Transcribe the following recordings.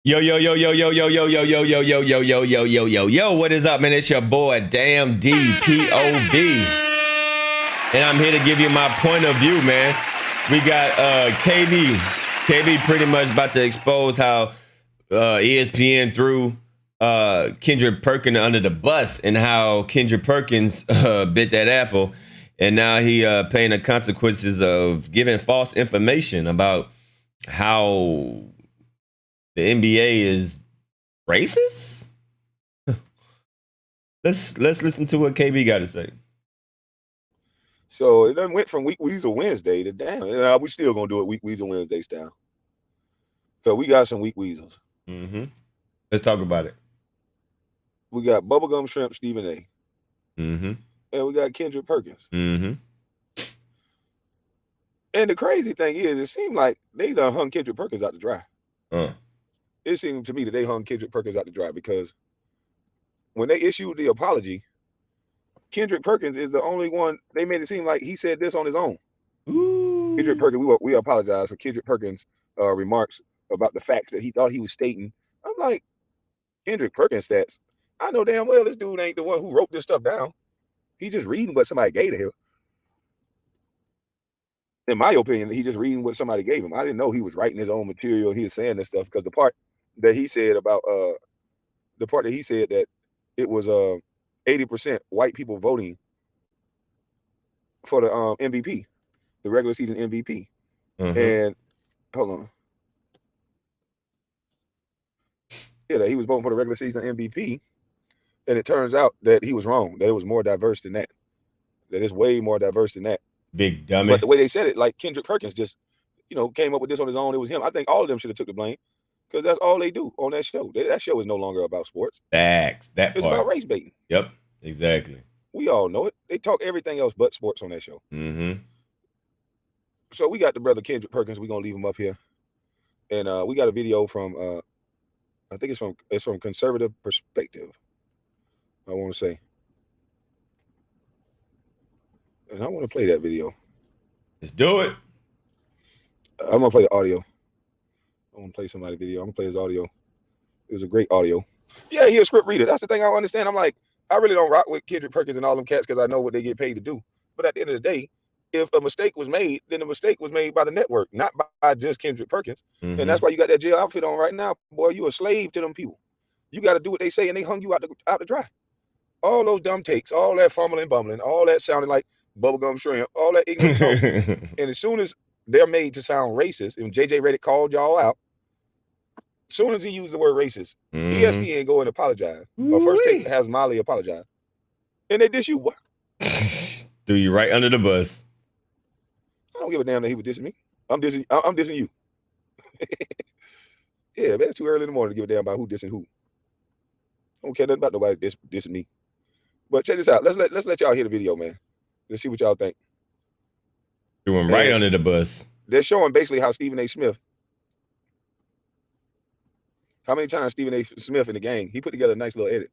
Yo, yo, yo, yo, yo, yo, yo, yo, yo, yo, yo, yo, yo, yo, yo, yo, yo, what is up, man? It's your boy, Damn DPOV. And I'm here to give you my point of view, man. We got KB. KB pretty much about to expose how ESPN threw Kendrick Perkins under the bus and how Kendrick Perkins bit that apple. And now he paying the consequences of giving false information about how the NBA is racist. Let's listen to what KB got to say. So it done went from Week Weasel Wednesday to damn. We still gonna do it Week Weasel Wednesday style. So we got some Week Weasels. Mm-hmm. Let's talk about it. We got Bubblegum Shrimp Stephen A. Mm-hmm. And we got Kendrick Perkins. Mm-hmm. And the crazy thing is, it seemed like they done hung Kendrick Perkins out to dry. It seemed to me that they hung Kendrick Perkins out to dry because when they issued the apology, Kendrick Perkins is the only one. They made it seem like he said this on his own. Ooh. Kendrick Perkins, we apologize for Kendrick Perkins' remarks about the facts that he thought he was stating. I'm like, Kendrick Perkins stats. I know damn well this dude ain't the one who wrote this stuff down. He just reading what somebody gave to him. In my opinion, he just reading what somebody gave him. I didn't know he was writing his own material. He was saying this stuff because the part that he said about that it was 80% white people voting for the MVP, the regular season MVP. Mm-hmm. And hold on. Yeah, that he was voting for the regular season MVP. And it turns out that he was wrong, that it was more diverse than that. That it's way more diverse than that. Big dummy. But the way they said it, like Kendrick Perkins just, came up with this on his own. It was him. I think all of them should have took the blame because that's all they do on that show. That show is no longer about sports. Facts. It's about race baiting. Yep, exactly. We all know it. They talk everything else but sports on that show. Mm-hmm. So we got the brother Kendrick Perkins. We're going to leave him up here. And we got a video from, I think it's from Conservative Perspective, I want to say. And I want to play that video. Let's do it. I'm going to play the audio. I want to play somebody's video. I'm going to play his audio. It was a great audio. Yeah, he a script reader. That's the thing I don't understand. I'm like, I really don't rock with Kendrick Perkins and all them cats because I know what they get paid to do. But at the end of the day, if a mistake was made, then the mistake was made by the network, not by just Kendrick Perkins. Mm-hmm. And that's why you got that jail outfit on right now. Boy, you a slave to them people. You got to do what they say, and they hung you out to dry. All those dumb takes, all that fumbling, bumbling, all that sounding like bubblegum shrimp, all that ignorant talk. And as soon as they're made to sound racist, and JJ Redick called y'all out, as soon as he used the word racist, ESPN go and apologize. Or First Take has Molly apologize. And they diss you. What? Threw you right under the bus. I don't give a damn that he was dissing me. I'm dissing you. Yeah, man, it's too early in the morning to give a damn about who dissing who. I don't care nothing about nobody dissing me. But check this out. Let's let y'all hear the video, man. Let's see what y'all think. Threw him right under the bus. They're showing basically how Stephen A. Smith, how many times Stephen A. Smith in the gang, he put together a nice little edit.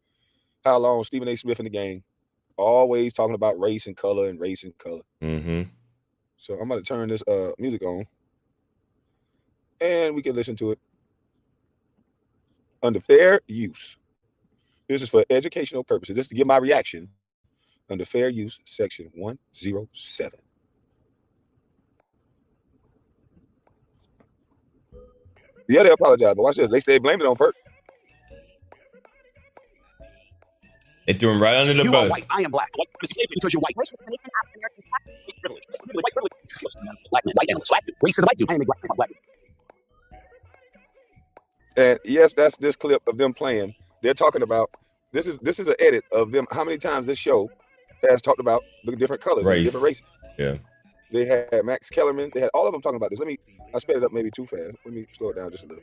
How long Stephen A. Smith in the gang, always talking about race and color and race and color. Mm-hmm. So I'm going to turn this music on, and we can listen to it under fair use. This is for educational purposes. This is to give my reaction under fair use, section 107. Yeah, they apologize, but watch this. They say blame it on Perk. They threw him right under the you bus. Are white. I am black. White because you're white. Privilege. Black man, white analyst, black dude. Racist white dude. I am a black dude. And yes, that's this clip of them playing. They're talking about this is an edit of them. How many times this show has talked about the different colors, the different races. Yeah. They had Max Kellerman. They had all of them talking about this. I sped it up maybe too fast. Let me slow it down just a little.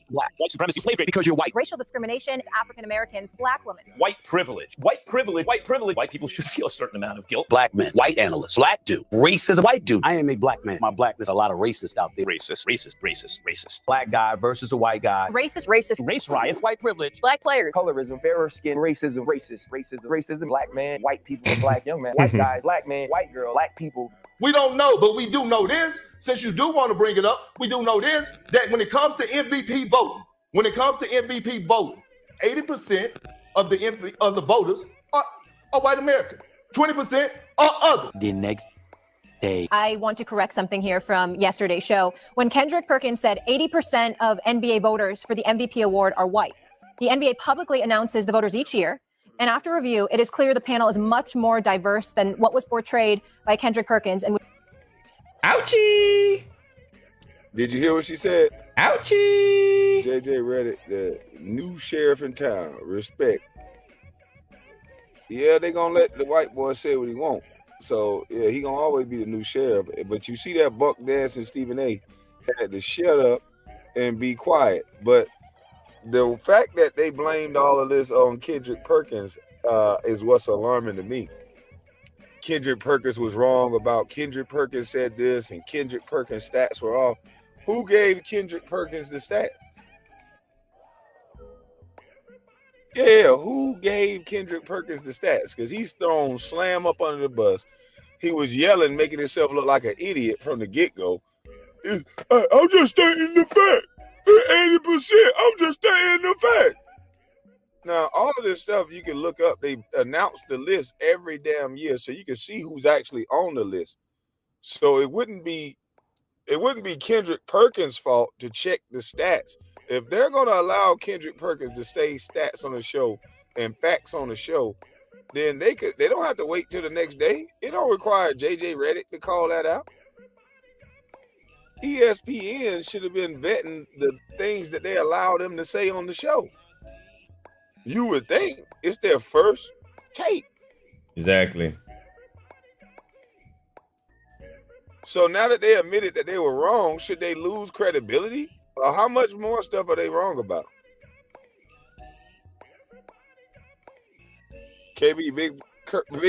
Black. White supremacy, slavery because you're white. Racial discrimination, African Americans, black women. White privilege. White privilege. White privilege. White people should feel a certain amount of guilt. Black man. White analyst. Black dude. Racist white dude. I am a black man. My blackness, a lot of racists out there. Racist. Black guy versus a white guy. Racist. Race riots. White privilege. Black players. Colorism, fairer skin, racism, racism, black man, white people, black young man, white guys, black man, white girl, black people We don't know, but we do know this. Since you do want to bring it up, we do know this, that when it comes to MVP voting, 80% of the voters are white American. 20% are other. The next day. I want to correct something here from yesterday's show. When Kendrick Perkins said 80% of NBA voters for the MVP award are white. The NBA publicly announces the voters each year. And after review, it is clear the panel is much more diverse than what was portrayed by Kendrick Perkins. And Ouchie! Did you hear what she said? Ouchie! JJ Reddick, the new sheriff in town. Respect. Yeah, they gonna let the white boy say what he want. So yeah, he gonna always be the new sheriff. But you see that buck dancing Stephen A. had to shut up and be quiet. But the fact that they blamed all of this on Kendrick Perkins is what's alarming to me. Kendrick Perkins was wrong about Kendrick Perkins said this, and Kendrick Perkins stats were off. Who gave Kendrick Perkins the stats? Yeah, who gave Kendrick Perkins the stats? Because he's thrown slam up under the bus. He was yelling, making himself look like an idiot from the get-go. I'm just stating the fact. 80%, I'm just stating the fact. Now, all of this stuff you can look up. They announce the list every damn year, so you can see who's actually on the list. So it wouldn't be Kendrick Perkins' fault to check the stats. If they're gonna allow Kendrick Perkins to say stats on the show and facts on the show, then they don't have to wait till the next day. It don't require JJ Reddick to call that out. ESPN should have been vetting the things that they allow them to say on the show. You would think it's their first tape. Exactly. So now that they admitted that they were wrong, should they lose credibility? Or how much more stuff are they wrong about? KB Big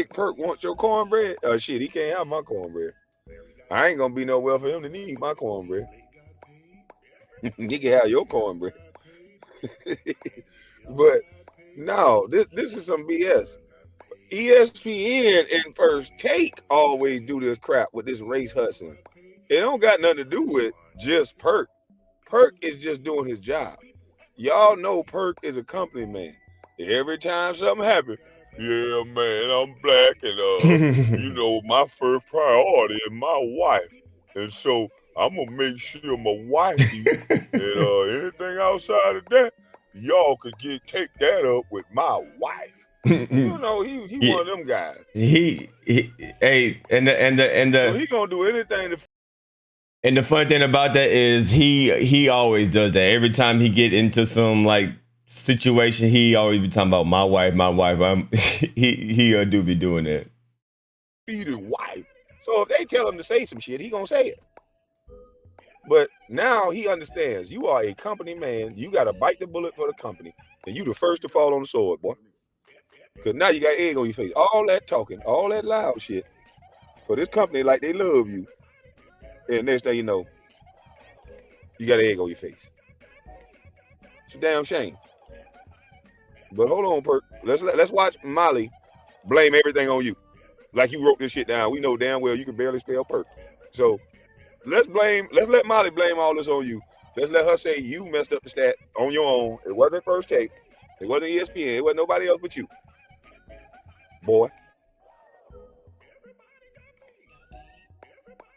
Perk wants your cornbread? Oh shit, he can't have my cornbread. I ain't gonna be nowhere for him to need my cornbread. He can have your cornbread. But no, this is some BS. ESPN and First Take always do this crap with this race hustling. It don't got nothing to do with just Perk. Perk is just doing his job. Y'all know Perk is a company man. Every time something happens, yeah, man, I'm black and you know, my first priority is my wife. And so I'm gonna make sure my wife eats, and anything outside of that, y'all could take that up with my wife. You know, he one of them guys. So he gonna do anything to. And the funny thing about that is he always does that. Every time he get into some like situation, he always be talking about my wife. He do be doing that. Feed his wife. So if they tell him to say some shit, he gonna say it. But now he understands you are a company man. You got to bite the bullet for the company, and you the first to fall on the sword, boy. Because now you got egg on your face. All that talking, all that loud shit for this company like they love you. And next thing you know, you got an egg on your face. It's a damn shame. But hold on, Perk. Let's watch Molly blame everything on you. Like you wrote this shit down. We know damn well you can barely spell Perk. So let's let Molly blame all this on you. Let's let her say you messed up the stat on your own. It wasn't First Take. It wasn't ESPN. It wasn't nobody else but you. Boy.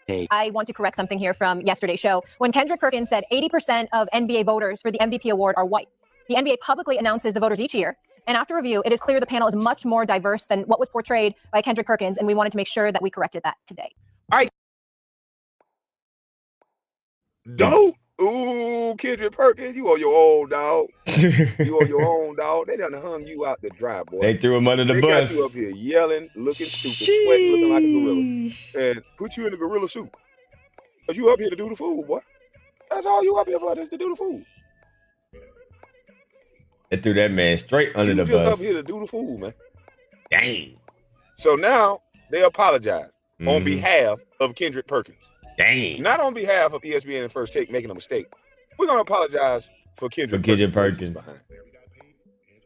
Hey. I want to correct something here from yesterday's show. When Kendrick Perkins said 80% of NBA voters for the MVP award are white. The NBA publicly announces the voters each year. And after review, it is clear the panel is much more diverse than what was portrayed by Kendrick Perkins. And we wanted to make sure that we corrected that today. All right. Don't. Ooh, Kendrick Perkins, you on your own, dog. You on your own, dog. They done hung you out to dry, boy. They threw him under the bus. They got you up here yelling, looking stupid, sweating, looking like a gorilla, and put you in a gorilla suit. Because you up here to do the food, boy. That's all you up here for, is to do the food. They threw that man straight under the bus. You just up here to do the food, man. Dang. So now they apologize on behalf of Kendrick Perkins. Dang. Not on behalf of ESPN and First Take making a mistake. We're going to apologize for Kendrick Perkins.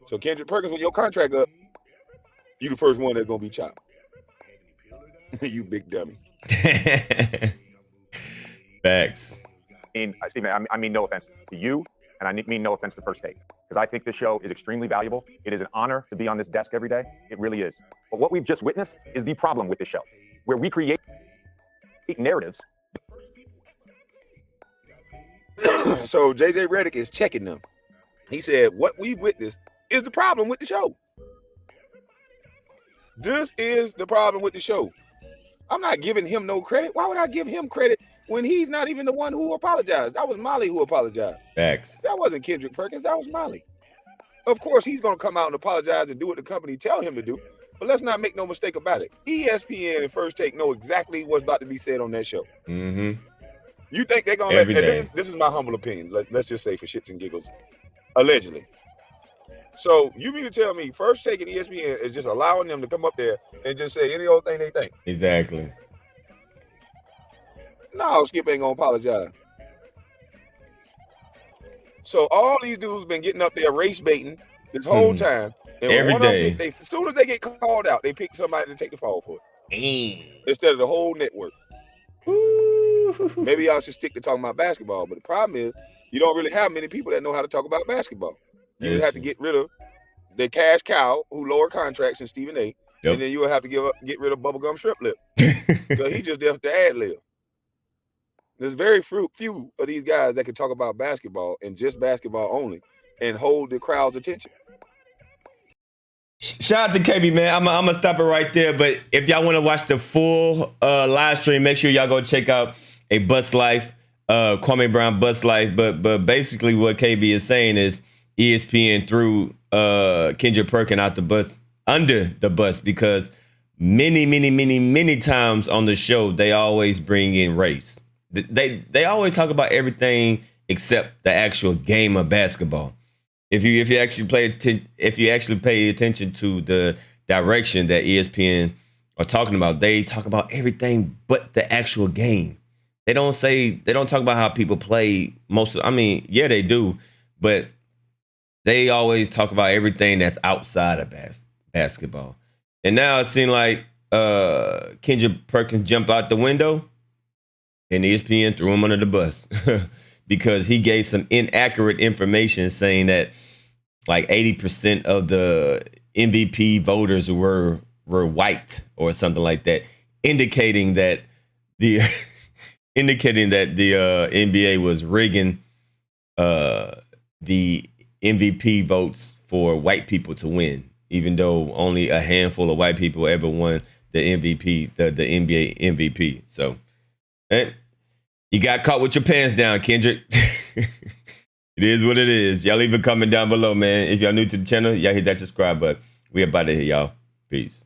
So Kendrick Perkins, when your contract up, you the first one that's going to be chopped. You big dummy. Facts. Stephen, I mean no offense to you, and I mean no offense to First Take, because I think this show is extremely valuable. It is an honor to be on this desk every day. It really is. But what we've just witnessed is the problem with this show, where we create narratives. So JJ Redick is checking them. He said, what we witnessed is the problem with the show. This is the problem with the show. I'm not giving him no credit. Why would I give him credit when he's not even the one who apologized? That was Molly who apologized. Facts. That wasn't Kendrick Perkins. That was Molly. Of course, he's going to come out and apologize and do what the company tell him to do. But let's not make no mistake about it. ESPN and First Take know exactly what's about to be said on that show. Mm-hmm. You think they're going to let... This is my humble opinion. Let's just say for shits and giggles. Allegedly. So you mean to tell me First Take and ESPN is just allowing them to come up there and just say any old thing they think? Exactly. No, Skip ain't gonna apologize. So all these dudes been getting up there race baiting this whole time. And every day. As soon as they get called out, they pick somebody to take the fall for it. Instead of the whole network. Maybe y'all should stick to talking about basketball. But the problem is you don't really have many people that know how to talk about basketball. You would have to get rid of the cash cow who lower contracts in Stephen A. Yep. And then you would have to get rid of Bubblegum Shrimp Lip. Because he just there to ad lib. There's very few of these guys that can talk about basketball and just basketball only and hold the crowd's attention. Shout out to KB, man. I'm gonna stop it right there. But if y'all want to watch the full live stream, make sure y'all go check out A Bus Life, Kwame Brown Bus Life. But basically what KB is saying is ESPN threw Kendrick Perkins out the bus, under the bus, because many times on the show they always bring in race. They always talk about everything except the actual game of basketball. If you actually pay attention to the direction that ESPN are talking about, they talk about everything but the actual game. They don't talk about how people play yeah, they do, but they always talk about everything that's outside of basketball. And now it seems like Kendrick Perkins jumped out the window and ESPN threw him under the bus because he gave some inaccurate information saying that like 80% of the MVP voters were white or something like that, indicating that the NBA was rigging the MVP votes for white people to win, even though only a handful of white people ever won the MVP, the NBA MVP. So, you got caught with your pants down, Kendrick. It is what it is. Y'all leave a comment down below, man. If y'all new to the channel, y'all hit that subscribe button. We about to hit y'all. Peace.